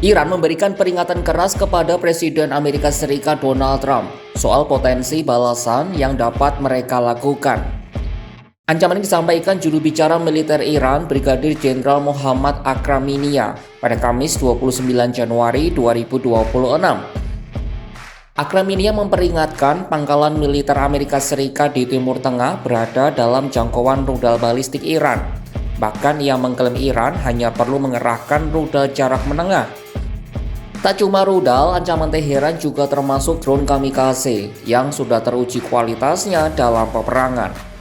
Iran memberikan peringatan keras kepada Presiden Amerika Serikat Donald Trump soal potensi balasan yang dapat mereka lakukan. Ancaman ini disampaikan juru bicara militer Iran, Brigadir Jenderal Mohammad Akraminia pada Kamis 29 Januari 2026. Akraminia memperingatkan pangkalan militer Amerika Serikat di Timur Tengah berada dalam jangkauan rudal balistik Iran. Bahkan ia mengklaim Iran hanya perlu mengerahkan rudal jarak menengah. Tak cuma rudal, ancaman Teheran juga termasuk drone kamikaze yang sudah teruji kualitasnya dalam peperangan.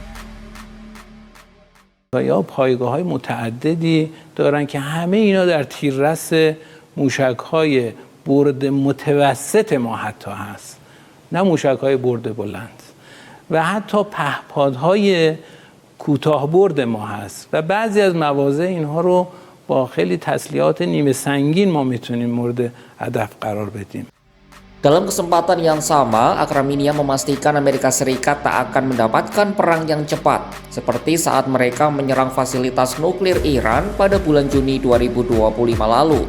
یا پایگاه‌های متعددی دارن که همه اینا در تیررس موشک‌های برد متوسط ما حتی هست، نه موشک‌های برد بلند و حتی پهپادهای کوتاه برد ما هست و بعضی از مواضع اینها رو با خیلی تسلیحات نیمه سنگین ما میتونیم مورد هدف قرار بدیم. Dalam kesempatan yang sama, Akraminia memastikan Amerika Serikat tak akan mendapatkan perang yang cepat, seperti saat mereka menyerang fasilitas nuklir Iran pada bulan Juni 2025 lalu.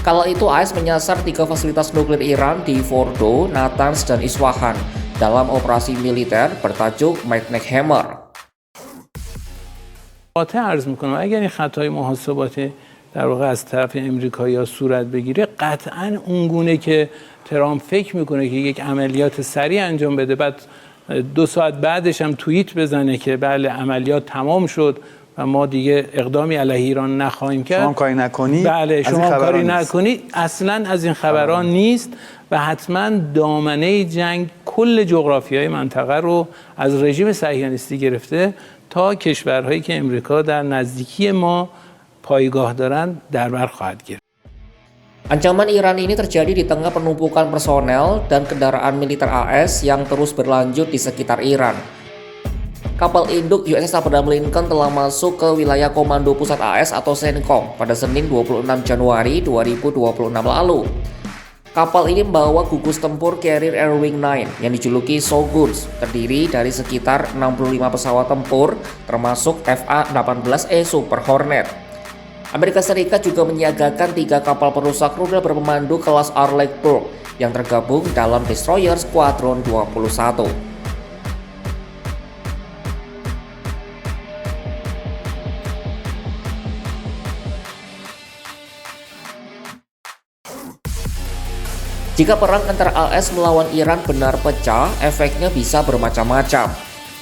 Kala itu AS menyasar 3 fasilitas nuklir Iran di Fordo, Natanz, dan Isfahan dalam operasi militer bertajuk Magnet Hammer. قاطع عرض میکنم اگر این خطای محاسباتی در واقع از طرف امریکایی‌ها صورت بگیره، قطعاً اونگونه که ترامپ فکر میکنه که یک عملیات سریع انجام بده، بعد 2 ساعت بعدش هم توییت بزنه که بله عملیات تمام شد و ما دیگه اقدامی علیه ایران نخواهیم کرد، شما کاری نکنی، بله شما کاری نکنی، اصلاً از این خبران نیست و حتما دامنه جنگ کل جغرافیای منطقه رو از رژیم صهیونیستی گرفته تا کشورهایی که امریکا در نزدیکی ما پایگاه دارند در بر خواهد گرفت. Ancaman Iran ini terjadi di tengah penumpukan personel dan kendaraan militer AS yang terus berlanjut di sekitar Iran. Kapal induk USS Abraham Lincoln telah masuk ke wilayah Komando Pusat AS atau CENTCOM pada Senin 26 Januari 2026 lalu. Kapal ini membawa gugus tempur Carrier Air Wing 9 yang dijuluki Shoguns, terdiri dari sekitar 65 pesawat tempur termasuk FA-18E Super Hornet. Amerika Serikat juga menyiagakan 3 kapal perusak rudal berpemandu kelas Arleigh-Burke yang tergabung dalam Destroyer Squadron 21. Jika perang antara AS melawan Iran benar pecah, efeknya bisa bermacam-macam.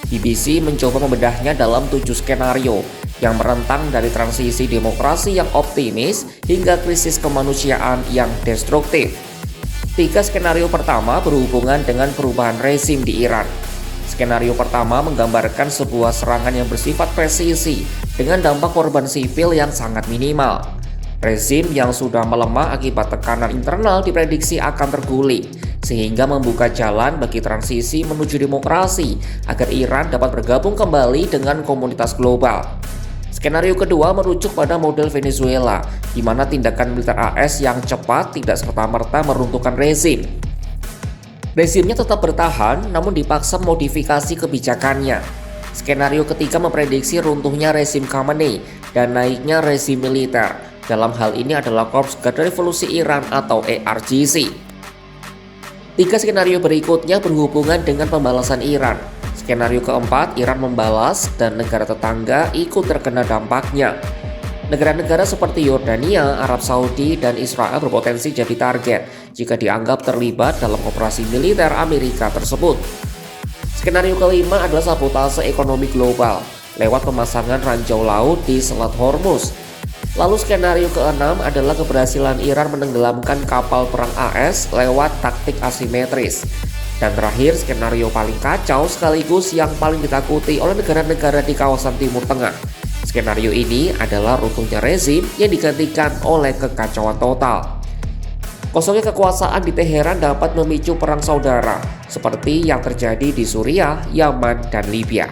BBC mencoba membedahnya dalam 7 skenario yang merentang dari transisi demokrasi yang optimis hingga krisis kemanusiaan yang destruktif. 3 skenario pertama berhubungan dengan perubahan rezim di Iran. Skenario pertama menggambarkan sebuah serangan yang bersifat presisi dengan dampak korban sipil yang sangat minimal. Rezim yang sudah melemah akibat tekanan internal diprediksi akan terguling, sehingga membuka jalan bagi transisi menuju demokrasi agar Iran dapat bergabung kembali dengan komunitas global. Skenario kedua merujuk pada model Venezuela, di mana tindakan militer AS yang cepat tidak serta-merta meruntuhkan rezim. Rezimnya tetap bertahan, namun dipaksa modifikasi kebijakannya. Skenario ketiga memprediksi runtuhnya rezim Khamenei dan naiknya rezim militer. Dalam hal ini adalah Korps Garda Revolusi Iran atau ERGC. 3 skenario berikutnya berhubungan dengan pembalasan Iran. Skenario keempat, Iran membalas dan negara tetangga ikut terkena dampaknya. Negara-negara seperti Yordania, Arab Saudi, dan Israel berpotensi jadi target jika dianggap terlibat dalam operasi militer Amerika tersebut. Skenario kelima adalah sabotase ekonomi global lewat pemasangan ranjau laut di Selat Hormuz. Lalu skenario keenam adalah keberhasilan Iran menenggelamkan kapal perang AS lewat taktik asimetris. Dan terakhir, skenario paling kacau sekaligus yang paling ditakuti oleh negara-negara di kawasan Timur Tengah. Skenario ini adalah runtuhnya rezim yang digantikan oleh kekacauan total. Kosongnya kekuasaan di Teheran dapat memicu perang saudara, seperti yang terjadi di Suriah, Yaman, dan Libya.